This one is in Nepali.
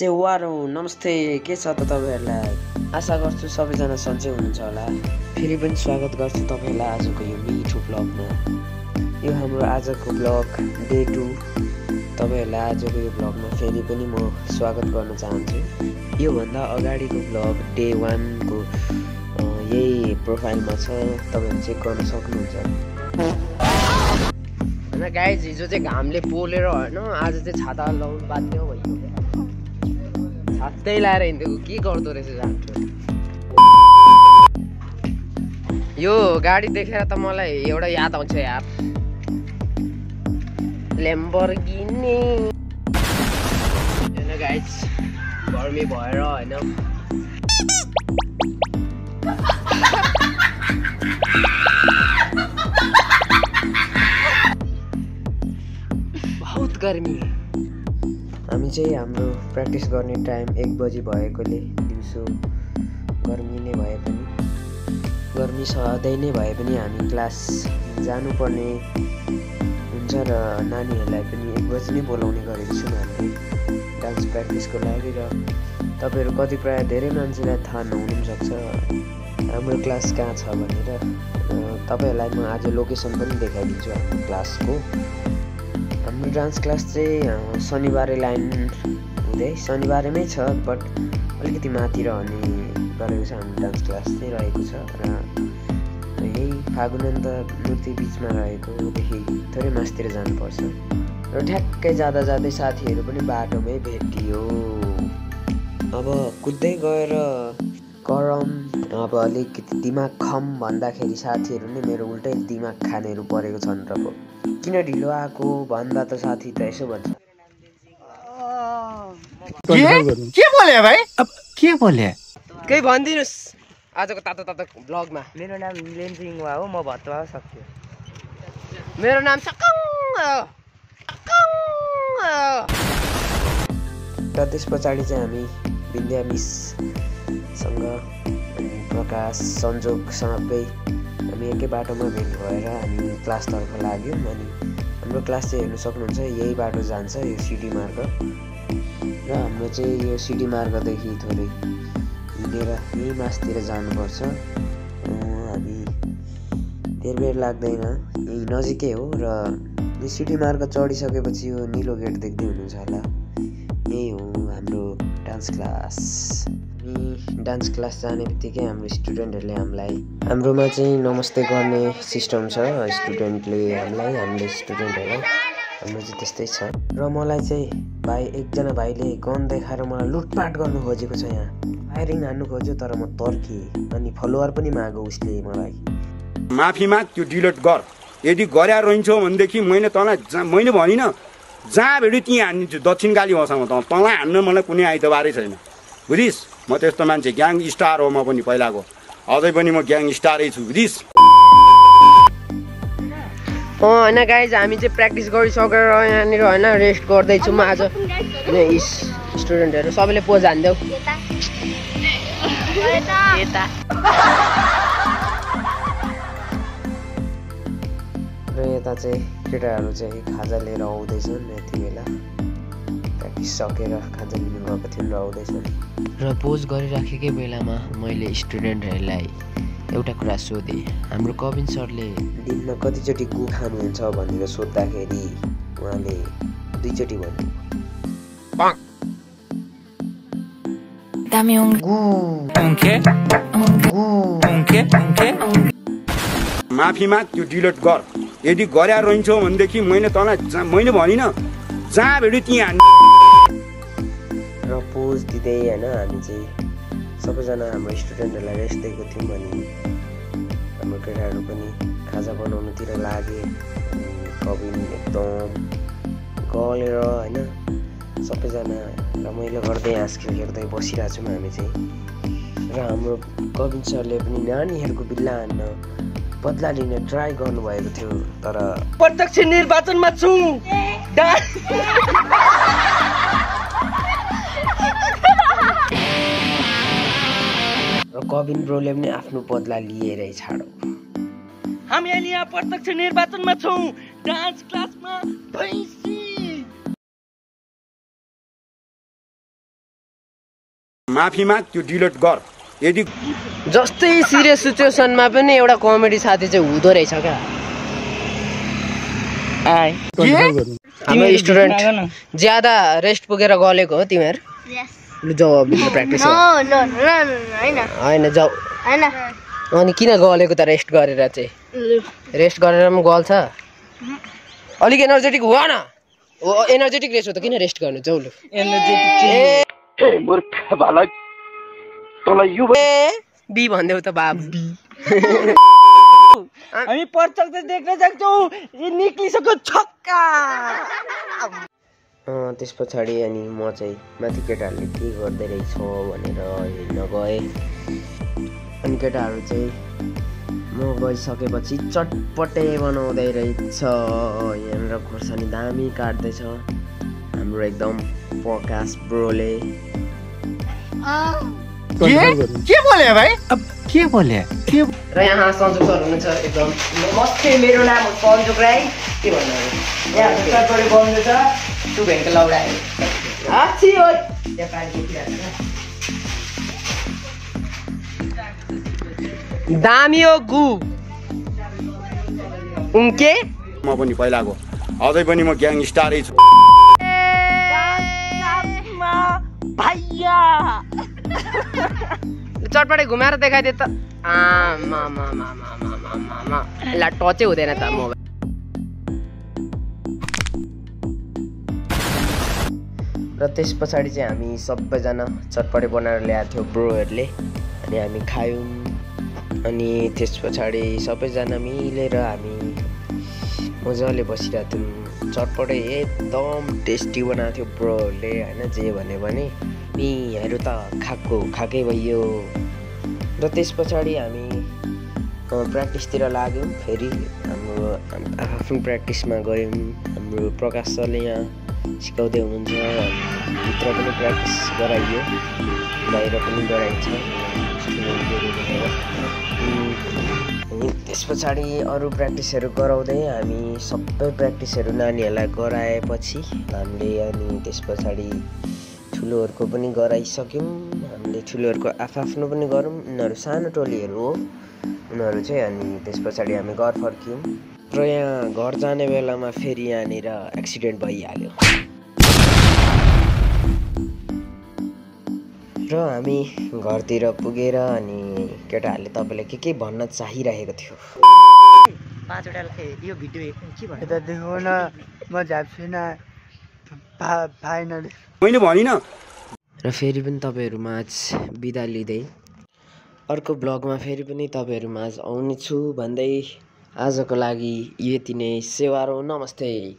सेवारो नमस्ते, के छ त तपाईहरुलाई? आशा गर्छु सबैजना सन्चै हुनुहुन्छ होला। फेरि पनि स्वागत गर्छु तपाईहरुलाई आजको यो मिठो ब्लगमा। यो हाम्रो आजको ब्लग डे 2। तपाईहरुलाई आजको यो ब्लगमा फेरि पनि म स्वागत गर्न चाहन्छु। यो भन्दा अगाडिको ब्लग डे 1 को यही प्रोफाइलमा छ, तपाईहरु चेक गर्न सक्नुहुन्छ। हैन गाइज, हिजो चाहिँ घामले पोलेर हैन, आज चाहिँ छाता लाउनु बाध्य भयो। छातै लाएर हिँडेको के गर्दो रहेछ जान्छु। यो गाडी देखेर त मलाई एउटा याद आउँछ यार, ल्याम्बोर्गिनी। हैन गाइज, गर्मी भएर हैन बहुत गर्मी। हामी चाहिँ हाम्रो प्र्याक्टिस गर्ने टाइम 1 बजी भएकोले दिउँसो गर्मी नै भए पनि, गर्मी सधैँ नै भए पनि हामी क्लास जानुपर्ने हुन्छ र नानीहरूलाई पनि 1 बजी नै बोलाउने गरेको छौँ हामीले डान्स प्र्याक्टिसको लागि। र तपाईँहरू कतिपय धेरै मान्छेलाई थाहा नहुनु पनि सक्छ हाम्रो क्लास कहाँ छ भनेर। तपाईँहरूलाई म आज लोकेसन पनि देखाइदिन्छु हाम्रो क्लासको। हाम्रो डान्स क्लास चाहिँ शनिबारे लाइन हुँदै शनिबारेमै छ, बट अलिकति माथि रहने गरेको छ। हाम्रो डान्स क्लास चाहिँ रहेको छ र यही फागुनन्त मूर्ति बिचमा रहेकोदेखि थोरै मासतिर जानुपर्छ। र ठ्याक्कै जाँदा जाँदै साथीहरू पनि बाटोमै भेटियो। अब कुद्दै गएर गरम, अब अलिकति दिमाग खम भन्दाखेरि साथीहरू नै मेरो उल्टै दिमाग खानेहरू परेको छन् र किन ढिलो आएको भन्दा त साथी त यसो भन्छ, के बोले भाइ? अब के बोले? केही भनिदिनुस् आजको तातो तातो ब्लगमा। मेरो नाम लेन्जिङवा हो, म भत्वा सक्छु। मेरो नाम सकङ र त्यस पछाडि चाहिँ हामी विद्या मिससँग प्रकाश संजोग सबै हामी एकै बाटोमा भेट भएर हामी क्लासतर्फ लाग्यौँ। अनि हाम्रो क्लास चाहिँ हेर्नु सक्नुहुन्छ, यही बाटो जान्छ, यो सिडी मार्ग। र हाम्रो चाहिँ यो सिडी मार्गदेखि थोरै हिँडेर यही मासतिर जानुपर्छ। हामी धेरै बेर लाग्दैन, यही नजिकै हो। र यो सिडी मार्ग चढिसकेपछि यो निलो गेट देख्दै हुनुहुन्छ होला, यही हो हाम्रो डान्स क्लास। डान्स क्लास जाने बित्तिकै हाम्रो स्टुडेन्टहरूले हाम्रोमा चाहिँ नमस्ते गर्ने सिस्टम छ। स्टुडेन्टले हामीले स्टुडेन्टहरूलाई हाम्रो चाहिँ त्यस्तै छ। र मलाई चाहिँ एकजना भाइले गन देखाएर मलाई लुटपाट गर्नु खोजेको छ। यहाँ फायरिङ हान्नु खोज्यो, तर म तर्किएँ। अनि फलोवर पनि माग्यो उसले मलाई। माफी माग, त्यो डिलिट गर। यदि गर्या रहन्छौ भनेदेखि मैले भनिनँ जहाँ भेट्यो त्यहीँ हानिदिन्छु। दक्षिणकाली भाषामा तँलाई हान्न मलाई कुनै आइतबारै छैन, बुझिस्? म त्यस्तो मान्छे, ग्याङ स्टार हो म पनि पहिलाको, अझै पनि म ग्याङ स्टारै छु, बुझिस्? होइन गाइज, हामी चाहिँ प्र्याक्टिस गरिसकेर यहाँनिर होइन रेस्ट गर्दैछौँ आज। स्टुडेन्टहरू सबैले पोज हान्देऊ। र यता चाहिँ केटाहरू चाहिँ खाजा लिएर आउँदैछन्। यति बेला प्र्याक्टिस सकेर खाजा लिनु गएको थियौँ र आउँदैछन्। र पोज गरिराखेकै बेलामा मैले स्टुडेन्टहरूलाई एउटा कुरा सोधेँ। हाम्रो कविन सरले दिनमा कतिचोटि गु खानुहुन्छ भनेर सोद्धाखेरि उहाँले 2 चोटि भन्नु। माफी माग, त्यो डिलिट गर। यदि गर्या रहन्छौ भनेदेखि मैले भनिनँ जहाँ भेट्यो त्यहीँ हान्नु। र पोज दिँदै होइन हामी चाहिँ सबैजना हाम्रो स्टुडेन्टहरूलाई रेस्ट दिएको थियौँ। अनि हाम्रो केटाहरू पनि खाजा बनाउनुतिर लागे। कविन एकदम गलेर होइन सबैजना रमाइलो गर्दै हाँसखेल गर्दै बसिरहेको छौँ हामी चाहिँ। र हाम्रो कविन सरले पनि नानीहरूको बिल्ला हान्न बदला लिने ट्राई गर्नुभएको थियो, तर प्रत्यक्ष निर्वाचनमा छु। र कविन ब्रोले पनि आफ्नो बदला लिएरै छाडो। हामी अहिले यहाँ प्रत्यक्ष निर्वाचनमा छौँ, डान्स क्लासमा भैँसी। माफी माग त्यो डिलिट गर यदि जस्तै सिरियस सिचुएसनमा पनि एउटा कमेडी साथी चाहिँ हुँदो रहेछ क्या हाम्रो स्टुडेन्ट ज्यादा रेस्ट पुगेर गलेको हो तिमीहरू लु जाऊ प्र्याक्टिस होइन जाऊ अनि किन गलेको त रेस्ट गरेर चाहिँ रेस्ट गरेर पनि गल्छ अलिक एनर्जेटिक हो न एनर्जेटिक रेस्ट हो त किन रेस्ट गर्नु जाऊ लु बी भन्देऊ त बाबु हामी पर्चक त देख्न सक्छौँ निक्लिसक्यो छक्का त्यस पछाडि अनि म चाहिँ माथि केटाहरूले के गर्दै रहेछ भनेर हेर्न गएँ अनि केटाहरू चाहिँ म गइसकेपछि चटपटे बनाउँदै रहेछ यहाँनिर खोर्सानी दामी काट्दैछ हाम्रो एकदम प्रकाश ब्रोले के बोले भाइ अब के बोले र यहाँ सन्जोग सर हुनुहुन्छ एकदम मस्ते मेरो नाम हो सन्जोग राई के भन्नु यहाँ चटपटे बनाउँदैछ टु भेन्टको लौडा दामी हो गु उनके म पनि पहिलाको अझै पनि म ग्याङ स्टारै छु चटपटे घुमाएर देखाइदिए त ल टचै हुँदैन त मोबाइल र त्यस पछाडि चाहिँ हामी सबैजना चटपटे बनाएर ल्याएको थियो ब्रोहरूले अनि हामी खायौँ अनि त्यस पछाडि सबैजना मिलेर हामी मजाले बसिरहेको थियौँ चटपटे एकदम टेस्टी बनाएको थियो ब्रोहरूले होइन जे भन्यो भने यीहरू त खाएकै भइयो र त्यस पछाडि हामी प्र्याक्टिसतिर लाग्यौँ फेरि हाम्रो आफ्नो प्र्याक्टिसमा गयौँ हाम्रो प्रकाश सरले यहाँ सिकाउँदै हुनुहुन्छ भित्र पनि प्र्याक्टिस गराइयो बाहिर पनि गराइन्छ त्यस पछाडि अरू प्र्याक्टिसहरू गराउँदै हामी सबै प्र्याक्टिसहरू नानीहरूलाई गराएपछि हामीले अनि त्यस पछाडि ठुलोहरूको पनि गराइसक्यौँ हामीले ठुलोहरूको आफ्नो पनि गरौँ उनीहरू सानो टोलीहरू हो उनीहरू चाहिँ अनि त्यस पछाडि हामी घर फर्क्यौँ र यहाँ घर जाने बेलामा फेरि यहाँनिर एक्सिडेन्ट भइहाल्यो र हामी घरतिर पुगेर अनि केटाहरूले तपाईँले के भन्न चाहिरहेको थियो 5 वटा यो भिडियो के भन्नु यता देखो न म झाप्छुन फाइनल मैले भनिन र फेरि पनि तपाईँहरूमाझ बिदा लिँदै अर्को ब्लगमा फेरि पनि तपाईँहरूमाझ आउनेछु भन्दै आजको लागि यति नै सेवारो नमस्ते।